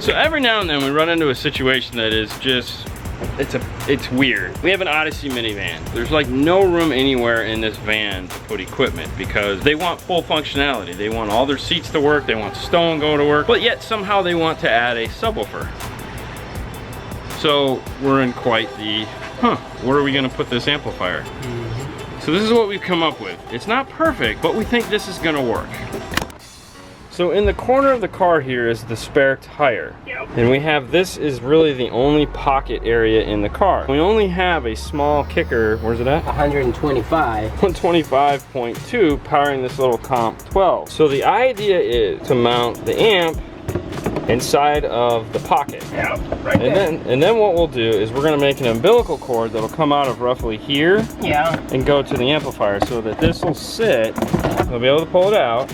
So every now and then we run into a situation that is just, it's weird. We have an Odyssey minivan. There's like no room anywhere in this van to put equipment because they want full functionality. They want all their seats to work, they want Stone go to work, but yet somehow they want to add a subwoofer. So we're in quite the, where are we gonna put this amplifier? So this is what we've come up with. It's not perfect, but we think this is gonna work. So in the corner of the car here is the spare tire. Yep. And we have, this is really the only pocket area in the car. We only have a small kicker, where's it at? 125. 125.2 powering this little Comp 12. So the idea is to mount the amp inside of the pocket. Yeah, right there. And then what we'll do is we're gonna make an umbilical cord that'll come out of roughly here. Yeah. And go to the amplifier so that this will sit, we'll be able to pull it out.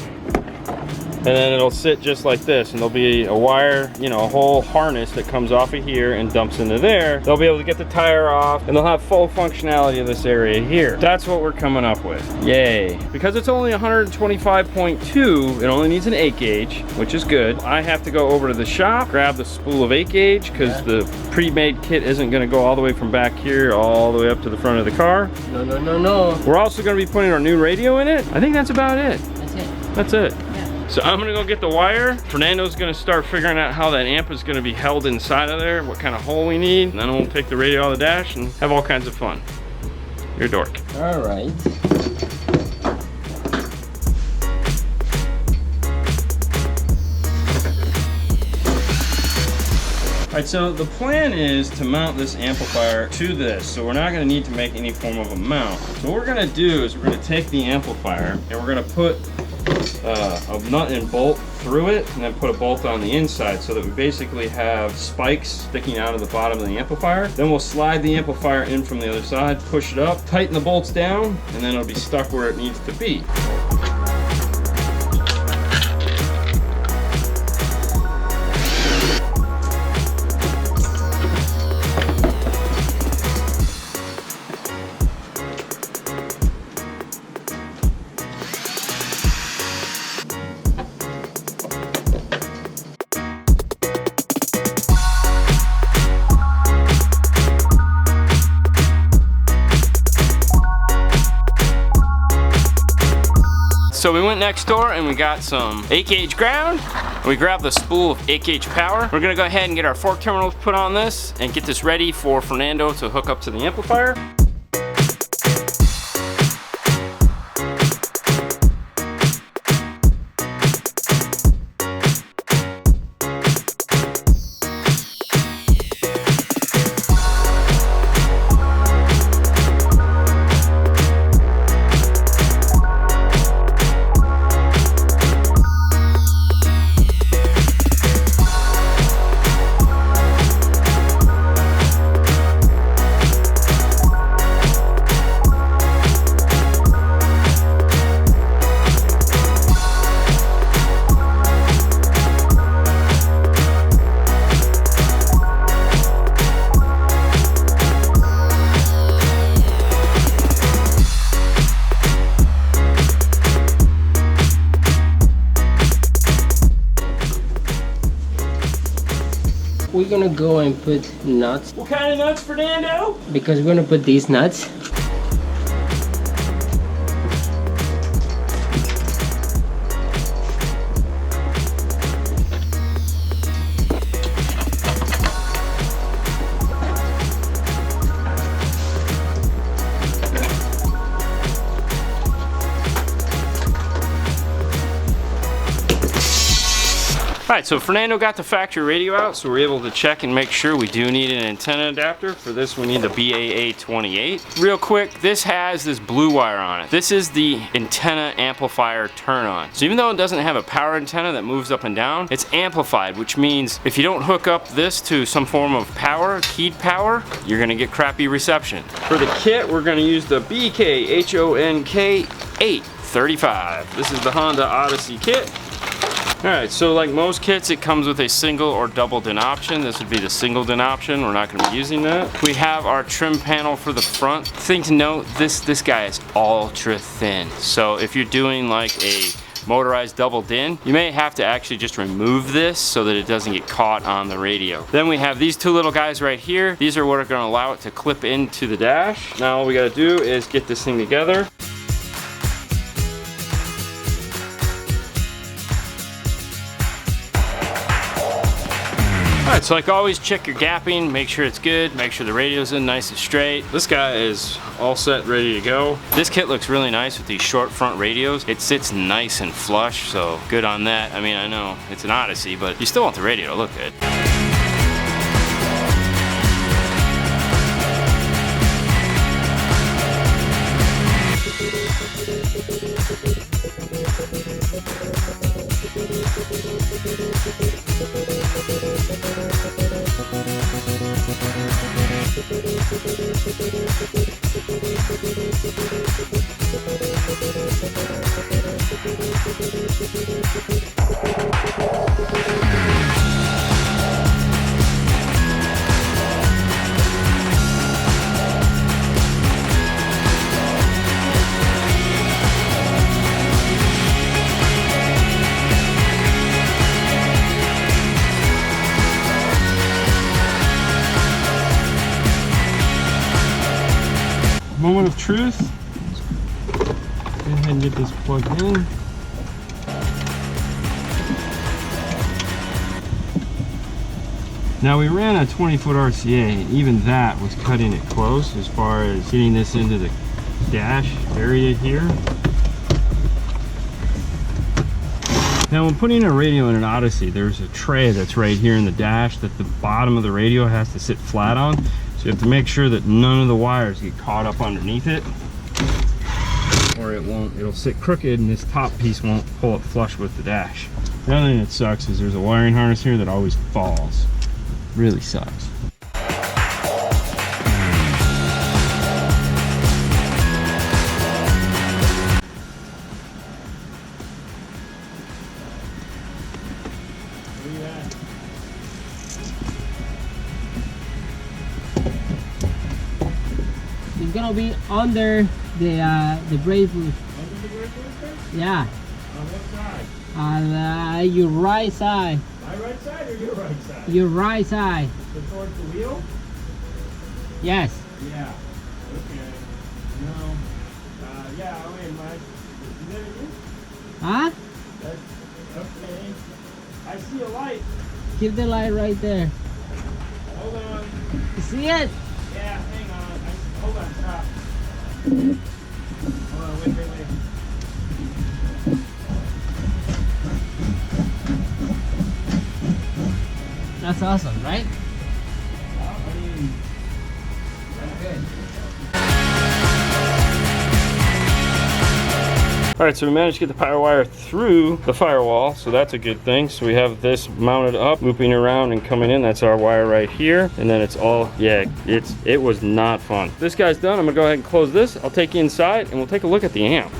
And then it'll sit just like this, and there'll be a wire, you know, a whole harness that comes off of here and dumps into there. They'll be able to get the tire off, and they'll have full functionality of this area here. That's what we're coming up with. Yay. Because it's only 125.2, it only needs an 8 gauge, which is good. I have to go over to the shop, grab the spool of 8 gauge, because the pre-made kit isn't gonna go all the way from back here all the way up to the front of the car. No, no, no, no. We're also gonna be putting our new radio in it. I think that's about it. That's it. That's it. Yeah. So I'm gonna go get the wire. Fernando's gonna start figuring out how that amp is gonna be held inside of there, what kind of hole we need, and then we'll take the radio out of the dash and have all kinds of fun. You're a dork. All right. All right, so the plan is to mount this amplifier to this, so we're not gonna need to make any form of a mount. So what we're gonna do is we're gonna take the amplifier and we're gonna put a nut and bolt through it, and then put a bolt on the inside so that we basically have spikes sticking out of the bottom of the amplifier. Then we'll slide the amplifier in from the other side, push it up, tighten the bolts down, and then it'll be stuck where it needs to be. So we went next door and we got some 8 gauge ground. We grabbed the spool of 8 gauge power. We're gonna go ahead and get our fork terminals put on this and get this ready for Fernando to hook up to the amplifier. We're gonna go and put nuts. What kind of nuts, Fernando? Because we're gonna put these nuts. Alright, so Fernando got the factory radio out, so we're able to check and make sure we do need an antenna adapter. For this we need the BAA28. Real quick, this has this blue wire on it. This is the antenna amplifier turn on. So even though it doesn't have a power antenna that moves up and down, it's amplified, which means if you don't hook up this to some form of power, keyed power, you're gonna get crappy reception. For the kit, we're gonna use the BKHONK835. This is the Honda Odyssey kit. Alright, so like most kits, it comes with a single or double DIN option. This would be the single DIN option. We're not going to be using that. We have our trim panel for the front. Thing to note, this guy is ultra thin. So if you're doing like a motorized double din. You may have to actually just remove this so that it doesn't get caught on the radio. Then we have these two little guys right here. These are what are going to allow it to clip into the dash. Now all we got to do is get this thing together. Alright, so like always, check your gapping, make sure it's good, make sure the radio's in nice and straight. This guy is all set, ready to go. This kit looks really nice with these short front radios. It sits nice and flush, so good on that. I mean, I know it's an Odyssey, but you still want the radio to look good. Moment of truth. Go ahead and get this plugged in. Now we ran a 20-foot RCA, and even that was cutting it close as far as getting this into the dash area here. Now when putting a radio in an Odyssey, there's a tray that's right here in the dash that the bottom of the radio has to sit flat on. So you have to make sure that none of the wires get caught up underneath it, or it'll sit crooked and this top piece won't pull it flush with the dash. The other thing that sucks is there's a wiring harness here that always falls. Really sucks. It's gonna be under the brake booster. Under the brake booster? Yeah. On what side? On your right side. My right side or your right side? Your right side. So towards the wheel? Yes. Yeah. Okay. No. Yeah, oh wait, my. Is that you? Huh? That's okay. I see a light. Keep the light right there. Hold on. You see it? Yeah, hang on. Hold on, stop. Hold on, wait. That's awesome, right? I mean, that's good. All right, so we managed to get the power wire through the firewall, so that's a good thing. So we have this mounted up, looping around and coming in. That's our wire right here. And then it's all, yeah, it was not fun. This guy's done. I'm gonna go ahead and close this. I'll take you inside and we'll take a look at the amp.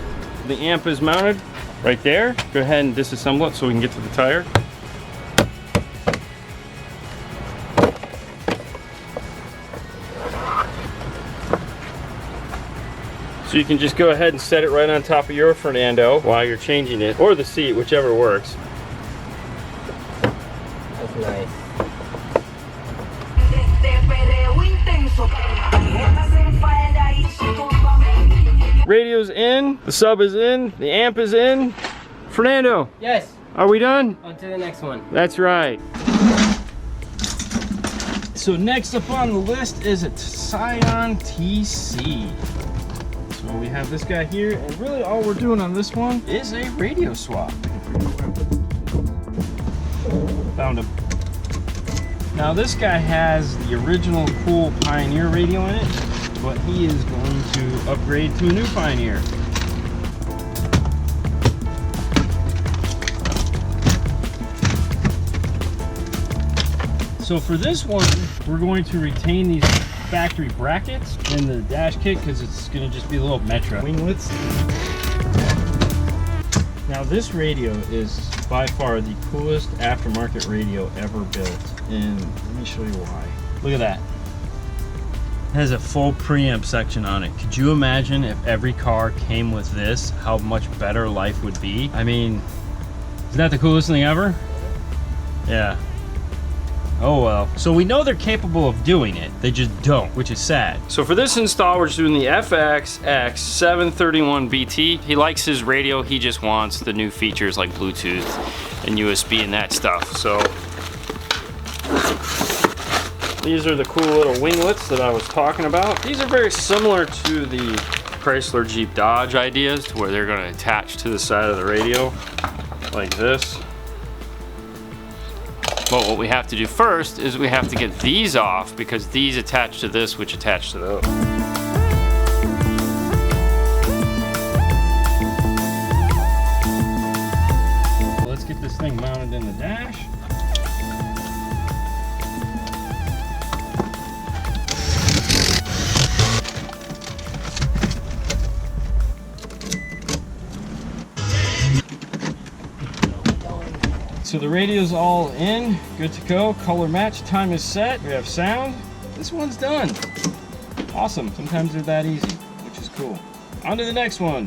The amp is mounted right there. Go ahead and disassemble it so we can get to the tire. So you can just go ahead and set it right on top of your Fernando while you're changing it, or the seat, whichever works. That's nice. Radio's in, the sub is in, the amp is in. Fernando, Yes. are we done? On to the next one. That's right. So next up on the list is a Scion Tc. So we have this guy here, and really all we're doing on this one is a radio swap. Found him. Now this guy has the original cool Pioneer radio in it, but he is going to upgrade to a new Pioneer. So for this one, we're going to retain these factory brackets in the dash kit because it's going to just be a little Metro winglets. Now this radio is by far the coolest aftermarket radio ever built, and let me show you why. Look at that. It has a full preamp section on it. Could you imagine if every car came with this, how much better life would be? I mean, isn't that the coolest thing ever? Yeah. Oh well. So we know they're capable of doing it, they just don't, which is sad. So for this install, we're just doing the FXX 731 BT. He likes his radio, he just wants the new features like Bluetooth and USB and that stuff. So these are the cool little winglets that I was talking about. These are very similar to the Chrysler Jeep Dodge ideas, to where they're gonna attach to the side of the radio like this. But what we have to do first is we have to get these off, because these attach to this, which attach to those. Let's get this thing mounted in the dash. So the radio's all in, good to go, color match, time is set, we have sound. This one's done. Awesome, sometimes they're that easy, which is cool. On to the next one.